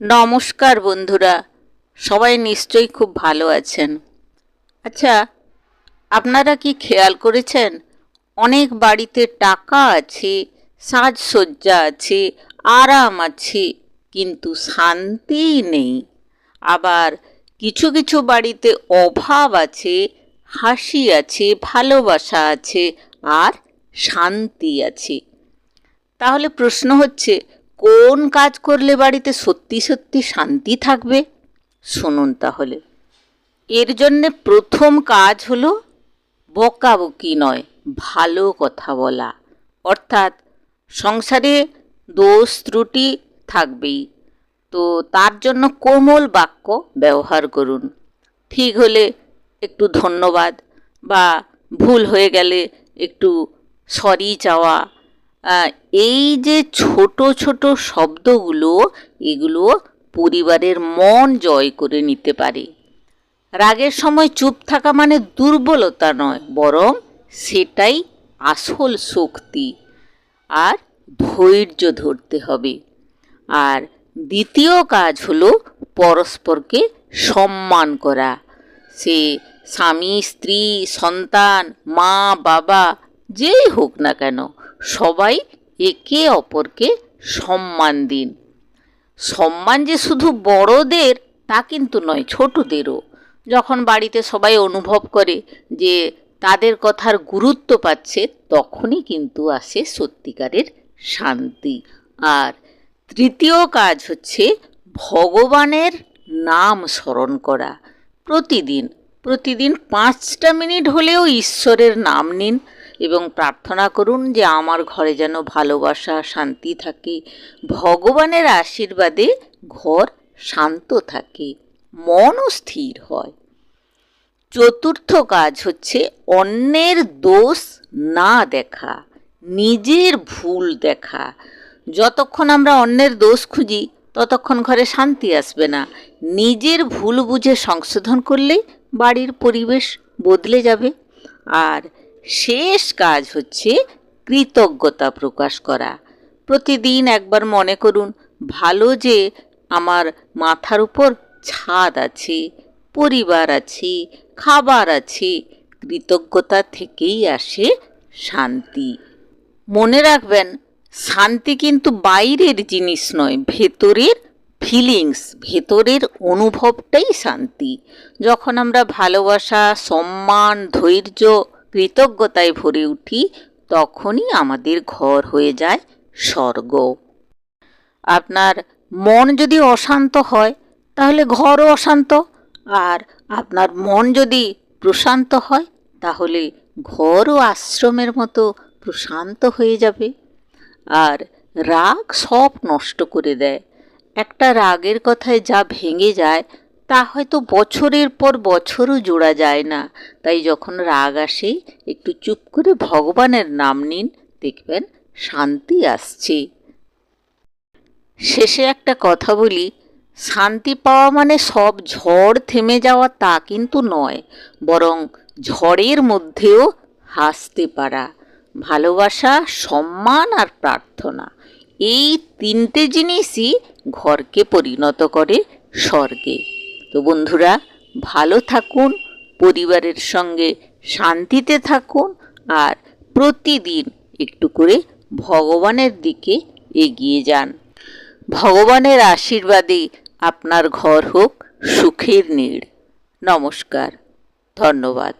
নমস্কার বন্ধুরা, সবাই নিশ্চয়ই খুব ভালো আছেন। আচ্ছা, আপনারা কি খেয়াল করেছেন অনেক বাড়িতে টাকা আছে, সাজসজ্জা আছে, আরাম আছে, কিন্তু শান্তিই নেই। আবার কিছু কিছু বাড়িতে অভাব আছে, হাসি আছে, ভালোবাসা আছে, আর শান্তি আছে। তাহলে প্রশ্ন হচ্ছে, কোন কাজ করলে বাড়িতে সত্যি সত্যি শান্তি থাকবে? শুনুন তাহলে। এর জন্যে প্রথম কাজ হলো বকাবকি নয়, ভালো কথা বলা। অর্থাৎ সংসারে দোষ ত্রুটি থাকবেই, তো তার জন্য কোমল বাক্য ব্যবহার করুন। ঠিক হলে একটু ধন্যবাদ, বা ভুল হয়ে গেলে একটু সরি চাওয়া। এই যে ছোট ছোট শব্দগুলো, এগুলো পরিবারের মন জয় করে নিতে পারে। রাগের সময় চুপ থাকা মানে দুর্বলতা নয়, বরং সেটাই আসল শক্তি। আর ধৈর্য ধরতে হবে। আর দ্বিতীয় কাজ হলো পরস্পরকে সম্মান করা। সে স্বামী, স্ত্রী, সন্তান, মা, বাবা, যেই হোক না কেন, সবাই একে অপরকে সম্মান দিন। সম্মান যে শুধু বড়দের তা কিন্তু নয়, ছোটদেরও। যখন বাড়িতে সবাই অনুভব করে যে তাদের কথার গুরুত্ব পাচ্ছে, তখনই কিন্তু আসে সত্যিকারের শান্তি। আর তৃতীয় কাজ হচ্ছে ভগবানের নাম স্মরণ করা। প্রতিদিন প্রতিদিন 5টা মিনিট হলেও ঈশ্বরের নাম নিন এবং প্রার্থনা করুন যে আমার ঘরে যেন ভালোবাসা, শান্তি থাকে। ভগবানের আশীর্বাদে ঘর শান্ত থাকে, মনও স্থির হয়। চতুর্থ কাজ হচ্ছে অন্যের দোষ না দেখা, নিজের ভুল দেখা। যতক্ষণ আমরা অন্যের দোষ খুঁজি, ততক্ষণ ঘরে শান্তি আসবে না। নিজের ভুল বুঝে সংশোধন করলেই বাড়ির পরিবেশ বদলে যাবে। আর শেষ কাজ হচ্ছে কৃতজ্ঞতা প্রকাশ করা। প্রতিদিন একবার মনে করুন, ভালো যে আমার মাথার উপর ছাদ আছে, পরিবার আছে, খাবার আছে। কৃতজ্ঞতা থেকেই আসে শান্তি। মনে রাখবেন, শান্তি কিন্তু বাইরের জিনিস নয়, ভেতরের ফিলিংস, ভেতরের অনুভবটাই শান্তি। যখন আমরা ভালোবাসা, সম্মান, ধৈর্য, কৃতজ্ঞতায় ভরে উঠি, তখনই আমাদের ঘর হয়ে যায় স্বর্গ। আপনার মন যদি অশান্ত হয়, তাহলে ঘরও অশান্ত। আর আপনার মন যদি প্রশান্ত হয়, তাহলে ঘরও আশ্রমের মতো প্রশান্ত হয়ে যাবে। আর রাগ সব নষ্ট করে দেয়। একটা রাগের কথায় যা ভেঙে যায়, তা হয়তো বছরের পর বছরও জোড়া যায় না। তাই যখন রাগ আসে, একটু চুপ করে ভগবানের নাম নিন, দেখবেন শান্তি আসছে। শেষে একটা কথা বলি, শান্তি পাওয়া মানে সব ঝড় থেমে যাওয়া তা কিন্তু নয়, বরং ঝড়ের মধ্যেও হাসতে পারা। ভালোবাসা, সম্মান আর প্রার্থনা, এই 3টে জিনিসই ঘরকে পরিণত করে স্বর্গে। তো বন্ধুরা, ভালো থাকুন, পরিবারের সঙ্গে শান্তিতে থাকুন, আর প্রতিদিন একটু করে ভগবানের দিকে এগিয়ে যান। ভগবানের আশীর্বাদে আপনার ঘর হোক সুখের নীড়। নমস্কার, ধন্যবাদ।